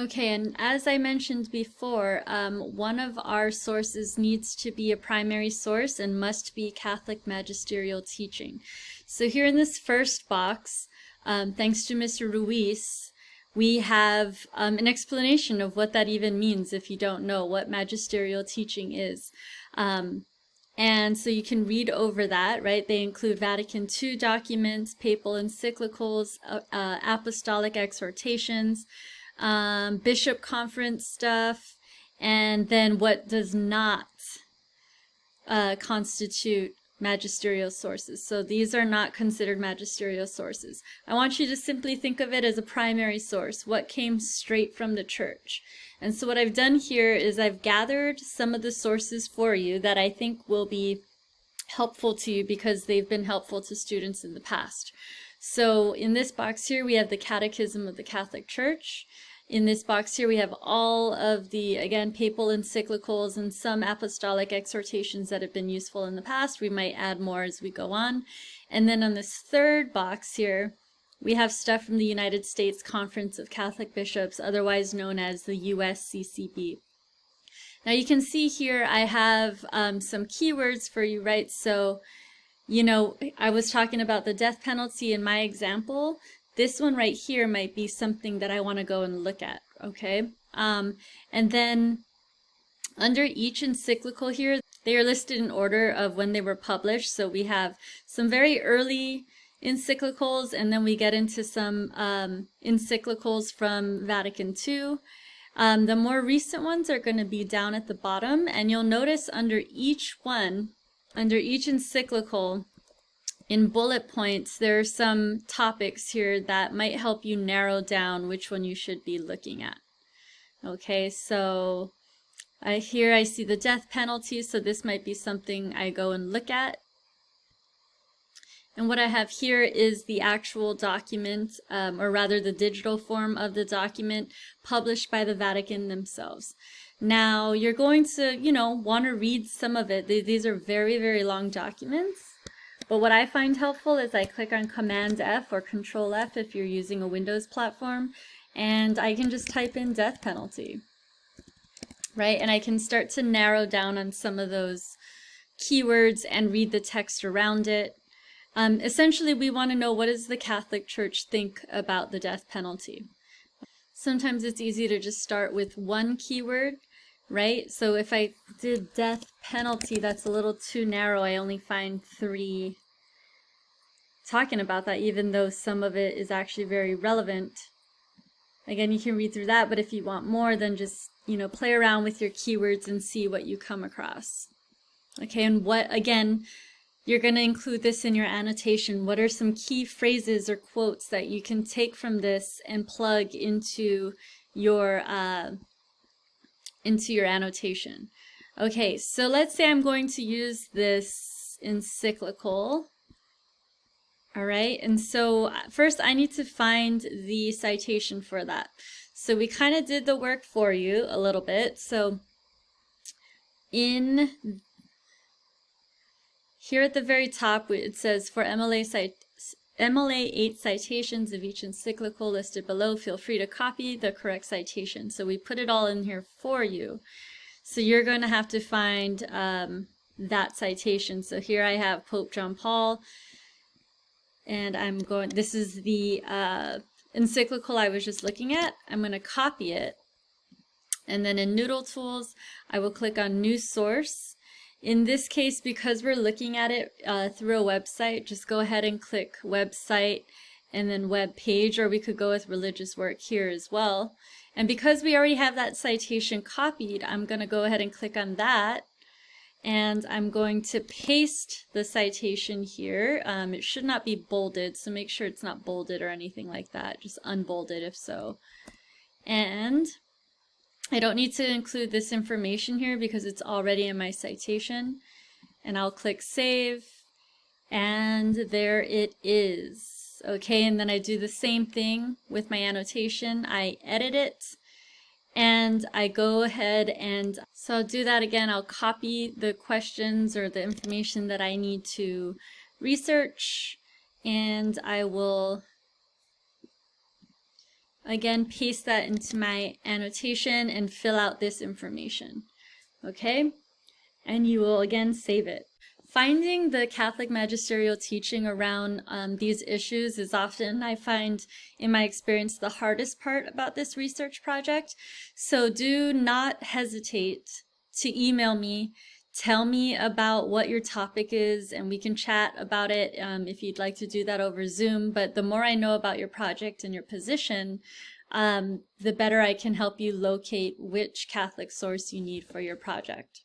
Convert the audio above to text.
Okay, and as I mentioned before, one of our sources needs to be a primary source and must be Catholic Magisterial Teaching. So here in this first box, thanks to Mr. Ruiz, we have an explanation of what that even means if you don't know what Magisterial Teaching is. And so you can read over that, right? They include Vatican II documents, papal encyclicals, apostolic exhortations, bishop conference stuff, and then what does not constitute magisterial sources. So these are not considered magisterial sources. I want you to simply think of it as a primary source, what came straight from the church. And so what I've done here is I've gathered some of the sources for you that I think will be helpful to you because they've been helpful to students in the past. So in this box here, we have the Catechism of the Catholic Church. In this box here, we have all of the, again, papal encyclicals and some apostolic exhortations that have been useful in the past. We might add more as we go on. And then on this third box here, we have stuff from the United States Conference of Catholic Bishops, otherwise known as the USCCB. Now you can see here I have some keywords for you, right? So, you know, I was talking about the death penalty in my example. This one right here might be something that I want to go and look at, okay? And then under each encyclical here, they are listed in order of when they were published. So we have some very early encyclicals, and then we get into some encyclicals from Vatican II. The more recent ones are going to be down at the bottom, and you'll notice under each one, under each encyclical, in bullet points, there are some topics here that might help you narrow down which one you should be looking at. Okay, so here I see the death penalty, so this might be something I go and look at. And what I have here is the actual document, or rather the digital form of the document published by the Vatican themselves. Now, you're going to, you know, want to read some of it. These are very, very long documents. But what I find helpful is I click on Command F or Control F if you're using a Windows platform, and I can just type in death penalty, right? And I can start to narrow down on some of those keywords and read the text around it. Essentially, we want to know, what does the Catholic Church think about the death penalty? Sometimes it's easy to just start with one keyword, right? So if I did death penalty, that's a little too narrow. I only find 3 talking about that, even though some of it is actually very relevant. Again, you can read through that, but if you want more, then just, you know, play around with your keywords and see what you come across. Okay, and what, again, you're going to include this in your annotation. What are some key phrases or quotes that you can take from this and plug into your annotation? Okay, so let's say I'm going to use this encyclical. All right, and so first I need to find the citation for that. So we kind of did the work for you a little bit. So in here at the very top, it says, for MLA 8 citations of each encyclical listed below, feel free to copy the correct citation. So we put it all in here for you. So you're going to have to find that citation. So here I have Pope John Paul, and this is the encyclical I was just looking at. I'm going to copy it. And then in Noodle Tools, I will click on New Source. In this case, because we're looking at it through a website, just go ahead and click Website and then Web Page, or we could go with Religious Work here as well. And because we already have that citation copied, I'm going to go ahead and click on that, and I'm going to paste the citation here. It should not be bolded, so make sure it's not bolded or anything like that, just unbolded if so. And I don't need to include this information here because it's already in my citation. And I'll click Save, and there it is. Okay, and then I do the same thing with my annotation. I edit it, and I go ahead and, so I'll do that again. I'll copy the questions or the information that I need to research, and I will again, paste that into my annotation and fill out this information. Okay? And you will again save it. Finding the Catholic magisterial teaching around these issues is often, I find in my experience, the hardest part about this research project. So do not hesitate to email me. Tell me about what your topic is, and we can chat about it if you'd like to do that over Zoom. But the more I know about your project and your position, the better I can help you locate which Catholic source you need for your project.